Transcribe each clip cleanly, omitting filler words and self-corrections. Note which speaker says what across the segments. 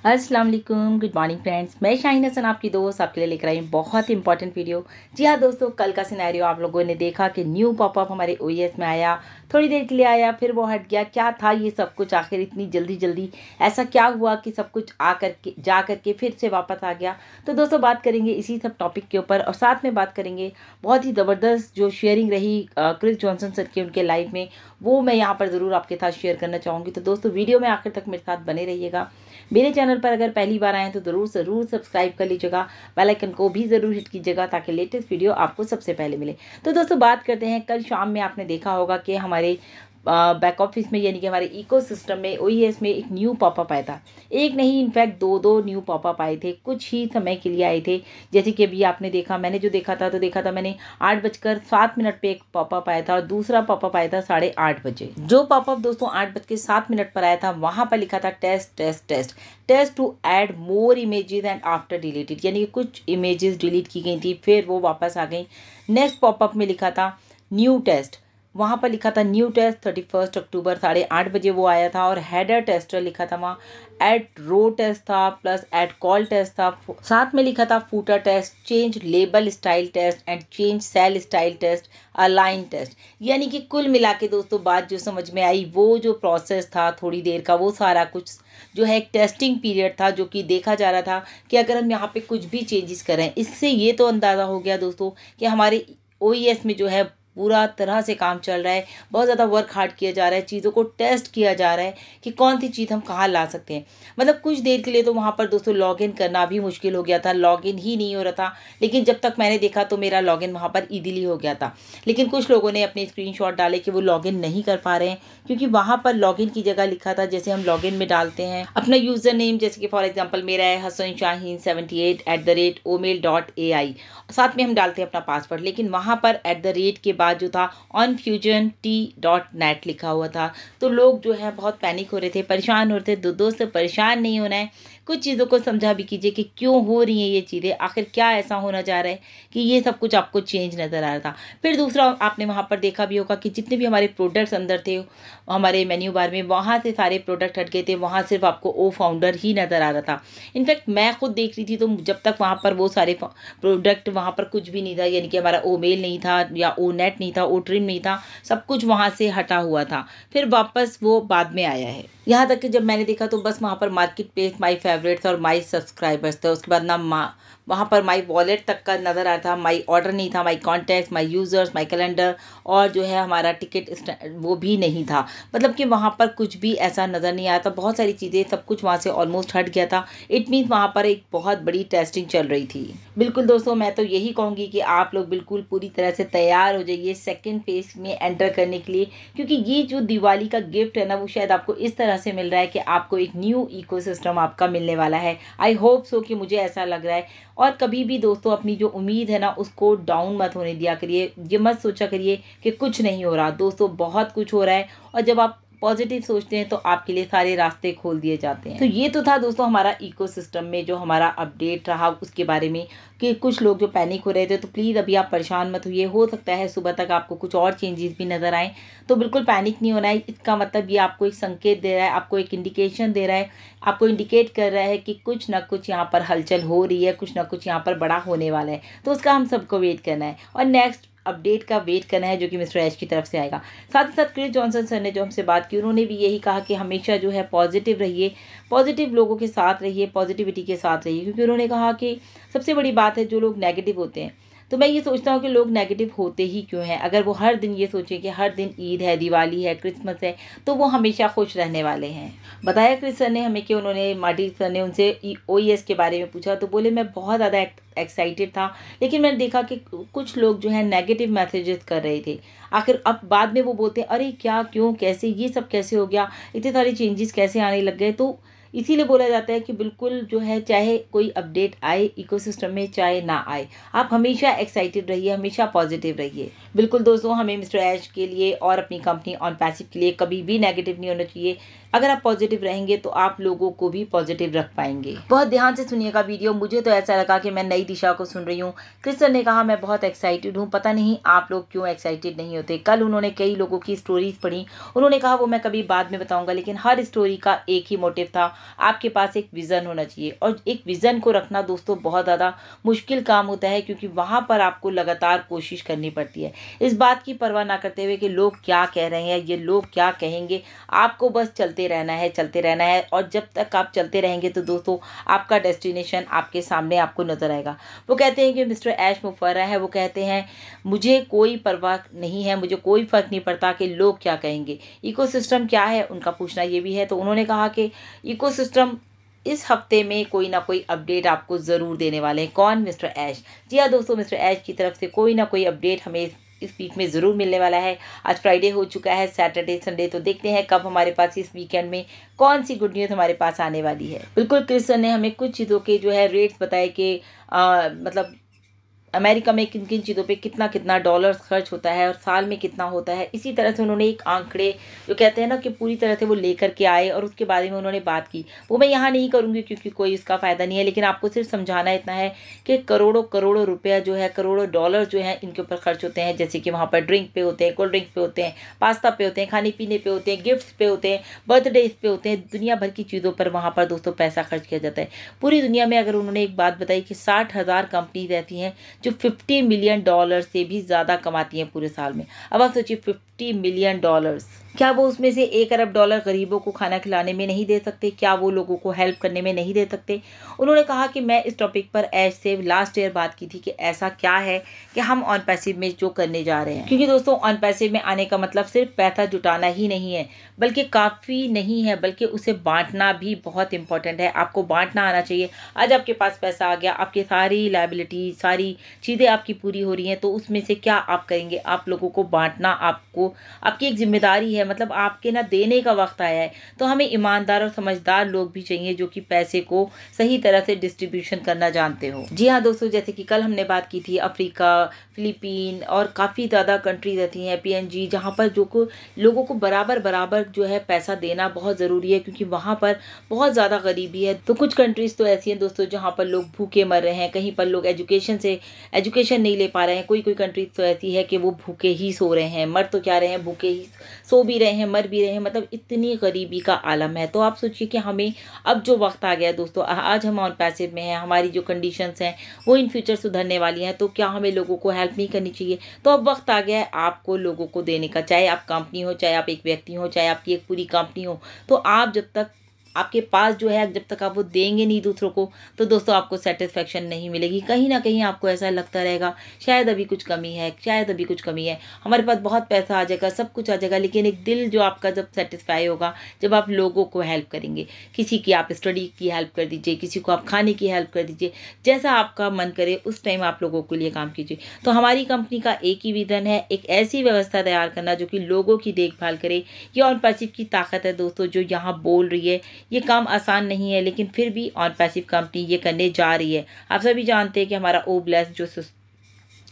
Speaker 1: अस्सलाम वालेकुम, good morning friends. मैं शाहीन हसन आपकी दोस्त आपके लिए लेकर आई हूँ बहुत इंपॉर्टेंट वीडियो। जी हाँ दोस्तों, कल का सिनेरियो आप लोगों ने देखा कि न्यू पॉपअप हमारे ओएस में आया, थोड़ी देर के लिए आया, फिर वो हट गया। क्या था ये सब कुछ, आखिर इतनी जल्दी जल्दी ऐसा क्या हुआ कि सब कुछ जा करके फिर से वापस आ गया। तो दोस्तों बात करेंगे इसी सब टॉपिक के ऊपर और साथ में बात करेंगे बहुत ही ज़बरदस्त जो शेयरिंग रही क्रिस जॉनसन सर की उनके लाइफ में, वो मैं यहाँ पर ज़रूर आपके साथ शेयर करना चाहूँगी। तो दोस्तों वीडियो में आखिर तक मेरे साथ बने रहिएगा। मेरे चैनल पर अगर पहली बार आए हैं तो ज़रूर सब्सक्राइब कर लीजिएगा, बेल आइकन को भी ज़रूर हिट कीजिएगा ताकि लेटेस्ट वीडियो आपको सबसे पहले मिले। तो दोस्तों बात करते हैं, कल शाम में आपने देखा होगा कि हमारे बैक ऑफिस में यानी कि हमारे इकोसिस्टम में ओईएस में एक न्यू पॉपअप आया था। एक नहीं, इनफैक्ट दो न्यू पॉपअप आए थे, कुछ ही समय के लिए आए थे। जैसे कि अभी आपने देखा, मैंने जो देखा था मैंने 8:07 पे एक पॉपअप आया था और दूसरा पॉपअप आया था 8:30 जो पॉपअप दोस्तों 8:07 पर आया था, वहां पर लिखा था test to add more images and after deleted, यानी कि कुछ इमेजेस डिलीट की गई थी फिर वो वापस आ गई। नेक्स्ट पॉपअप में लिखा था न्यू टेस्ट, वहाँ पर लिखा था न्यू टेस्ट 31 अक्टूबर 8:30 वो आया था। और हेडर टेस्टर लिखा था वहाँ, एट रो टेस्ट था प्लस एट कॉल टेस्ट था, साथ में लिखा था footer test, change label style test and change cell style test, align test. यानी कि कुल मिला के दोस्तों बात जो समझ में आई, वो जो प्रोसेस था थोड़ी देर का, वो सारा कुछ जो है एक टेस्टिंग पीरियड था, जो कि देखा जा रहा था कि अगर हम यहाँ पे कुछ भी चेंजेस करें, इससे ये तो अंदाज़ा हो गया दोस्तों कि हमारे ओईएस में जो है पूरा तरह से काम चल रहा है, बहुत ज़्यादा वर्क हार्ड किया जा रहा है, चीज़ों को टेस्ट किया जा रहा है कि कौन सी चीज़ हम कहाँ ला सकते हैं। मतलब कुछ देर के लिए तो वहाँ पर दोस्तों लॉगिन करना भी मुश्किल हो गया था, लॉगिन ही नहीं हो रहा था। लेकिन जब तक मैंने देखा तो मेरा लॉगिन वहाँ पर ईजिली हो गया था। लेकिन कुछ लोगों ने अपने स्क्रीनशॉट डाले कि वो लॉगिन नहीं कर पा रहे हैं, क्योंकि वहाँ पर लॉगिन की जगह लिखा था, जैसे हम लॉगिन में डालते हैं अपना यूज़र नेम, जैसे कि फॉर एग्जाम्पल मेरा है हसन शाहीन 78@omail.ai, साथ में हम डालते हैं अपना पासवर्ड, लेकिन वहाँ पर @ के बाद जो था onfusion.t.net लिखा हुआ था। तो लोग जो है बहुत पैनिक हो रहे थे, परेशान हो रहे थे। दोस्तों परेशान नहीं होना है, कुछ चीज़ों को समझा भी कीजिए कि क्यों हो रही हैं ये चीज़ें, आखिर क्या ऐसा होना जा रहा है कि ये सब कुछ आपको चेंज नज़र आ रहा था। फिर दूसरा आपने वहाँ पर देखा भी होगा कि जितने भी हमारे प्रोडक्ट्स अंदर थे हमारे मेन्यू बार में, वहाँ से सारे प्रोडक्ट हट गए थे, वहाँ सिर्फ आपको ओ फाउंडर ही नज़र आ रहा था। इनफैक्ट मैं खुद देख रही थी तो जब तक वहाँ पर वो सारे प्रोडक्ट वहाँ पर कुछ भी नहीं था, यानी कि हमारा ओ मेल नहीं था या ओ नेट नहीं था, ओ ट्रिम नहीं था, सब कुछ वहाँ से हटा हुआ था। फिर वापस वो बाद में आया है। यहाँ तक कि जब मैंने देखा तो बस वहाँ पर मार्केट प्लेस, माई फेवरेट्स और माई सब्सक्राइबर्स था। उसके बाद ना वहाँ पर माई वॉलेट तक का नज़र आया था, माई ऑर्डर नहीं था, माई कॉन्टैक्ट्स, माई यूज़र्स, माई कैलेंडर और जो है हमारा टिकट वो भी नहीं था। मतलब कि वहाँ पर कुछ भी ऐसा नज़र नहीं आया था। बहुत सारी चीज़ें, सब कुछ वहाँ से ऑलमोस्ट हट गया था। इट मीन्स वहाँ पर एक बहुत बड़ी टेस्टिंग चल रही थी। बिल्कुल दोस्तों, मैं तो यही कहूँगी कि आप लोग बिल्कुल पूरी तरह से तैयार हो जाइए सेकेंड फेज में एंटर करने के लिए, क्योंकि ये जो दिवाली का गिफ्ट है ना, वो शायद आपको इस तरह से मिल रहा है कि आपको एक न्यू इकोसिस्टम आपका मिलने वाला है। आई होप सो कि मुझे ऐसा लग रहा है। और कभी भी दोस्तों अपनी जो उम्मीद है ना, उसको डाउन मत होने दिया करिए। ये मत सोचा करिए कि कुछ नहीं हो रहा। दोस्तों बहुत कुछ हो रहा है, और जब आप पॉजिटिव सोचते हैं तो आपके लिए सारे रास्ते खोल दिए जाते हैं। तो ये तो था दोस्तों हमारा इकोसिस्टम में जो हमारा अपडेट रहा उसके बारे में, कि कुछ लोग जो पैनिक हो रहे थे। तो प्लीज़ अभी आप परेशान मत होइए, हो सकता है सुबह तक आपको कुछ और चेंजेस भी नज़र आएँ। तो बिल्कुल पैनिक नहीं होना है। इसका मतलब ये आपको एक संकेत दे रहा है, आपको एक इंडिकेशन दे रहा है, आपको इंडिकेट कर रहा है कि कुछ ना कुछ यहाँ पर हलचल हो रही है, कुछ ना कुछ यहाँ पर बड़ा होने वाला है। तो उसका हम सबको वेट करना है और नेक्स्ट अपडेट का वेट करना है, जो कि मिस्टर एच की तरफ से आएगा। साथ ही साथ क्रिस जॉनसन सर ने जो हमसे बात की, उन्होंने भी यही कहा कि हमेशा जो है पॉजिटिव रहिए, पॉजिटिव लोगों के साथ रहिए, पॉजिटिविटी के साथ रहिए। क्योंकि उन्होंने कहा कि सबसे बड़ी बात है जो लोग नेगेटिव होते हैं, तो मैं ये सोचता हूँ कि लोग नेगेटिव होते ही क्यों हैं। अगर वो हर दिन ये सोचें कि हर दिन ईद है, दिवाली है, क्रिसमस है, तो वो हमेशा खुश रहने वाले हैं। बताया क्रिस सर ने हमें कि उन्होंने मार्टी सर ने उनसे ओईएस के बारे में पूछा, तो बोले मैं बहुत ज़्यादा एक्साइटेड था, लेकिन मैंने देखा कि कुछ लोग जो है नेगेटिव मैसेजेस कर रहे थे। आखिर अब बाद में वो बोलते हैं अरे क्या, क्यों, कैसे, ये सब कैसे हो गया, इतने सारे चेंजेस कैसे आने लग गए। तो इसीलिए बोला जाता है कि बिल्कुल जो है चाहे कोई अपडेट आए इकोसिस्टम में चाहे ना आए, आप हमेशा एक्साइटेड रहिए, हमेशा पॉजिटिव रहिए। बिल्कुल दोस्तों, हमें मिस्टर एच के लिए और अपनी कंपनी ऑन पैसिव के लिए कभी भी नेगेटिव नहीं होना चाहिए। अगर आप पॉजिटिव रहेंगे तो आप लोगों को भी पॉजिटिव रख पाएंगे। बहुत ध्यान से सुनिएगा वीडियो। मुझे तो ऐसा लगा कि मैं नई दिशा को सुन रही हूँ। क्रिस्टन ने कहा मैं बहुत एक्साइटेड हूँ, पता नहीं आप लोग क्यों एक्साइटेड नहीं होते। कल उन्होंने कई लोगों की स्टोरीज पढ़ी, उन्होंने कहा वो मैं कभी बाद में बताऊंगा, लेकिन हर स्टोरी का एक ही मोटिव था, आपके पास एक विजन होना चाहिए। और एक विजन को रखना दोस्तों बहुत ज़्यादा मुश्किल काम होता है, क्योंकि वहाँ पर आपको लगातार कोशिश करनी पड़ती है, इस बात की परवाह ना करते हुए कि लोग क्या कह रहे हैं, ये लोग क्या कहेंगे। आपको बस चलते रहना है, चलते रहना है। और जब तक आप चलते रहेंगे तो दोस्तों आपका डेस्टिनेशन आपके सामने आपको नजर आएगा। वो कहते हैं कि मिस्टर ऐश मुफर्रा है, वो कहते हैं मुझे कोई परवाह नहीं है, मुझे कोई फर्क नहीं पड़ता कि लोग क्या कहेंगे। इकोसिस्टम क्या है उनका पूछना ये भी है। तो उन्होंने कहा कि इकोसिस्टम इस हफ्ते में कोई ना कोई अपडेट आपको ज़रूर देने वाले हैं। कौन? मिस्टर ऐश। जी हाँ दोस्तों, मिस्टर ऐश की तरफ से कोई ना कोई अपडेट हमें इस वीक में ज़रूर मिलने वाला है। आज फ्राइडे हो चुका है, सैटरडे संडे, तो देखते हैं कब हमारे पास इस वीकेंड में कौन सी गुड न्यूज़ हमारे पास आने वाली है। बिल्कुल क्रिस्टन ने हमें कुछ चीज़ों के जो है रेट्स बताए कि मतलब अमेरिका में किन किन चीज़ों पे कितना कितना डॉलर्स खर्च होता है और साल में कितना होता है। इसी तरह से उन्होंने एक आंकड़े जो कहते हैं ना कि पूरी तरह से वो लेकर के आए और उसके बारे में उन्होंने बात की। वो मैं यहाँ नहीं करूँगी क्योंकि कोई इसका फ़ायदा नहीं है, लेकिन आपको सिर्फ समझाना इतना है कि करोड़ों करोड़ों रुपया जो है, करोड़ों डॉलर जो है इनके ऊपर खर्च होते हैं। जैसे कि वहाँ पर ड्रिंक पे होते हैं, कोल्ड ड्रिंक पे होते हैं, पास्ता पे होते हैं, खाने पीने पे होते हैं, गिफ्ट्स पे होते हैं, बर्थडेज पे होते हैं, दुनिया भर की चीज़ों पर वहाँ पर दोस्तों पैसा खर्च किया जाता है। पूरी दुनिया में अगर उन्होंने एक बात बताई कि 60,000 कंपनी रहती हैं जो 50 मिलियन डॉलर से भी ज़्यादा कमाती हैं पूरे साल में। अब आप सोचिए 50 मिलियन डॉलर्स, क्या वो उसमें से 1 अरब डॉलर गरीबों को खाना खिलाने में नहीं दे सकते? क्या वो लोगों को हेल्प करने में नहीं दे सकते? उन्होंने कहा कि मैं इस टॉपिक पर ऐश से लास्ट ईयर बात की थी कि ऐसा क्या है कि हम ऑन पैसिव में जो करने जा रहे हैं। क्योंकि दोस्तों ऑन पैसिव में आने का मतलब सिर्फ पैसा जुटाना ही नहीं है, बल्कि काफ़ी नहीं है, बल्कि उसे बांटना भी बहुत इंपॉर्टेंट है। आपको बांटना आना चाहिए। आज आपके पास पैसा आ गया, आपकी सारी लायबिलिटी, सारी चीज़ें आपकी पूरी हो रही हैं, तो उसमें से क्या आप करेंगे? आप लोगों को बांटना आपको आपकी एक जिम्मेदारी है। मतलब आपके ना देने का वक्त आया है। तो हमें ईमानदार और समझदार लोग भी चाहिए जो कि पैसे को सही तरह से डिस्ट्रीब्यूशन करना जानते हो। जी हाँ दोस्तों, जैसे कि कल हमने बात की थी अफ्रीका, फिलीपीन और काफ़ी ज़्यादा कंट्रीज रहती हैं PNG, जहाँ पर लोगों को बराबर बराबर जो है पैसा देना बहुत ज़रूरी है, क्योंकि वहाँ पर बहुत ज़्यादा गरीबी है। तो कुछ कंट्रीज़ तो ऐसी हैं दोस्तों जहाँ पर लोग भूखे मर रहे हैं, कहीं पर लोग एजुकेशन नहीं ले पा रहे हैं, कोई कंट्रीज तो ऐसी है कि वो भूखे ही सो रहे हैं, मर तो क्या रहे हैं, भूखे ही सो भी रहे हैं, मर भी रहे हैं। मतलब इतनी गरीबी का आलम है। तो आप सोचिए कि हमें अब जो वक्त आ गया दोस्तों, आज हम ऑन पैसिव में हैं, हमारी जो कंडीशंस हैं वो इन फ्यूचर सुधरने वाली हैं, तो क्या हमें लोगों को हेल्प नहीं करनी चाहिए? तो अब वक्त आ गया है आपको लोगों को देने का। चाहे आप कंपनी हो, चाहे आप एक व्यक्ति हो, चाहे आपकी एक पूरी कंपनी हो, तो आप जब तक आपके पास जो है, जब तक आप वो देंगे नहीं दूसरों को, तो दोस्तों आपको सेटिस्फेक्शन नहीं मिलेगी। कहीं ना कहीं आपको ऐसा लगता रहेगा शायद अभी कुछ कमी है, शायद अभी कुछ कमी है। हमारे पास बहुत पैसा आ जाएगा, सब कुछ आ जाएगा, लेकिन एक दिल जो आपका जब सेटिस्फाई होगा, जब आप लोगों को हेल्प करेंगे, किसी की आप स्टडी की हेल्प कर दीजिए, किसी को आप खाने की हेल्प कर दीजिए, जैसा आपका मन करे उस टाइम आप लोगों के लिए काम कीजिए। तो हमारी कंपनी का एक ही विजन है, एक ऐसी व्यवस्था तैयार करना जो कि लोगों की देखभाल करे। ये ऑन पैसिव की ताकत है दोस्तों जो यहाँ बोल रही है। ये काम आसान नहीं है, लेकिन फिर भी ऑन पैसिव कंपनी ये करने जा रही है। आप सभी जानते हैं कि हमारा ओब्लेस जो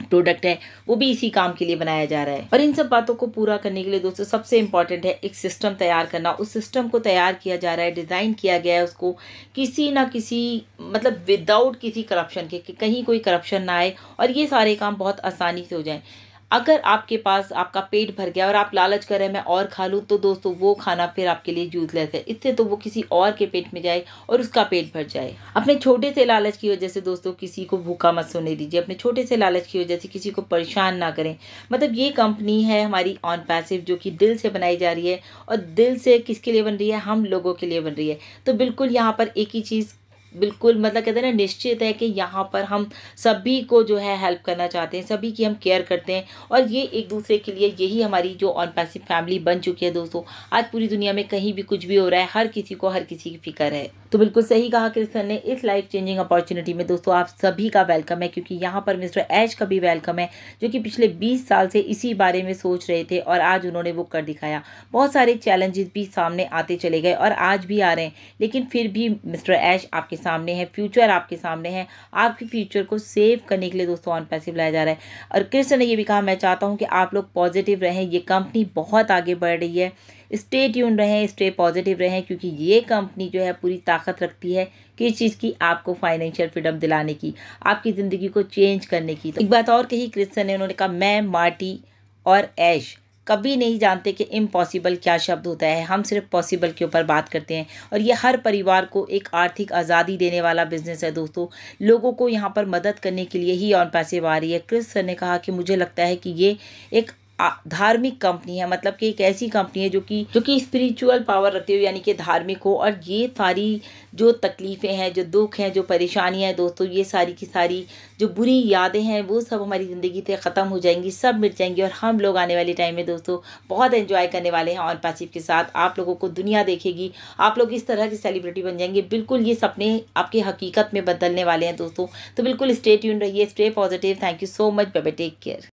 Speaker 1: प्रोडक्ट है वो भी इसी काम के लिए बनाया जा रहा है। और इन सब बातों को पूरा करने के लिए दोस्तों सबसे इंपॉर्टेंट है एक सिस्टम तैयार करना। उस सिस्टम को तैयार किया जा रहा है, डिज़ाइन किया गया है उसको किसी ना किसी मतलब विदाउट किसी करप्शन के, कि कहीं कोई करप्शन ना आए और ये सारे काम बहुत आसानी से हो जाए। अगर आपके पास आपका पेट भर गया और आप लालच कर रहे हैं मैं और खा लूँ, तो दोस्तों वो खाना फिर आपके लिए यूजलेस है। इससे तो वो किसी और के पेट में जाए और उसका पेट भर जाए। अपने छोटे से लालच की वजह से दोस्तों किसी को भूखा मत सोने दीजिए, अपने छोटे से लालच की वजह से किसी को परेशान ना करें। मतलब ये कंपनी है हमारी ऑन पैसिव जो कि दिल से बनाई जा रही है, और दिल से किसके लिए बन रही है? हम लोगों के लिए बन रही है। तो बिल्कुल यहाँ पर एक ही चीज़ बिल्कुल मतलब कहते हैं ना निश्चित है कि यहाँ पर हम सभी को जो है हेल्प करना चाहते हैं, सभी की हम केयर करते हैं, और ये एक दूसरे के लिए यही हमारी जो ऑन पैसिव फैमिली बन चुकी है दोस्तों। आज पूरी दुनिया में कहीं भी कुछ भी हो रहा है, हर किसी को हर किसी की फिक्र है। तो बिल्कुल सही कहा क्रिस्टन ने। इस लाइफ चेंजिंग अपॉर्चुनिटी में दोस्तों आप सभी का वेलकम है, क्योंकि यहाँ पर मिस्टर ऐश का भी वेलकम है जो कि पिछले 20 साल से इसी बारे में सोच रहे थे और आज उन्होंने वो कर दिखाया। बहुत सारे चैलेंजेस भी सामने आते चले गए और आज भी आ रहे हैं, लेकिन फिर भी मिस्टर ऐश आपके सामने है, फ्यूचर आपके सामने है। आपके फ्यूचर को सेव करने के लिए दोस्तों ऑन पैसिव लाया जा रहा है। और कृष्ण ने ये भी कहा, मैं चाहता हूँ कि आप लोग पॉजिटिव रहें, ये कंपनी बहुत आगे बढ़ रही है, स्टे ट्यून रहें, स्टे पॉजिटिव रहें, क्योंकि ये कंपनी जो है पूरी ताकत रखती है किस चीज़ की, आपको फाइनेंशियल फ्रीडम दिलाने की, आपकी ज़िंदगी को चेंज करने की। तो एक बात और कही कृष्ण ने, उन्होंने कहा मैं, मार्टी और ऐश कभी नहीं जानते कि इम्पॉसिबल क्या शब्द होता है, हम सिर्फ पॉसिबल के ऊपर बात करते हैं। और ये हर परिवार को एक आर्थिक आज़ादी देने वाला बिजनेस है दोस्तों। लोगों को यहाँ पर मदद करने के लिए ही ऑन पैसिव आ रही है। क्रिस सर ने कहा कि मुझे लगता है कि ये एक धार्मिक कंपनी है, मतलब कि एक ऐसी कंपनी है जो कि स्पिरिचुअल पावर रखती हो, यानी कि धार्मिक हो। और ये सारी जो तकलीफ़ें हैं, जो दुख हैं, जो परेशानियां हैं दोस्तों, ये सारी की सारी जो बुरी यादें हैं वो सब हमारी ज़िंदगी से ख़त्म हो जाएंगी, सब मिट जाएंगी। और हम लोग आने वाले टाइम में दोस्तों बहुत एंजॉय करने वाले हैं ऑन पैसिव के साथ। आप लोगों को दुनिया देखेगी, आप लोग इस तरह की सेलिब्रिटी बन जाएंगे। बिल्कुल ये सपने आपके हकीकत में बदलने वाले हैं दोस्तों। तो बिल्कुल स्टे ट्यून रहिए, stay positive. Thank you so much, bye bye, take care.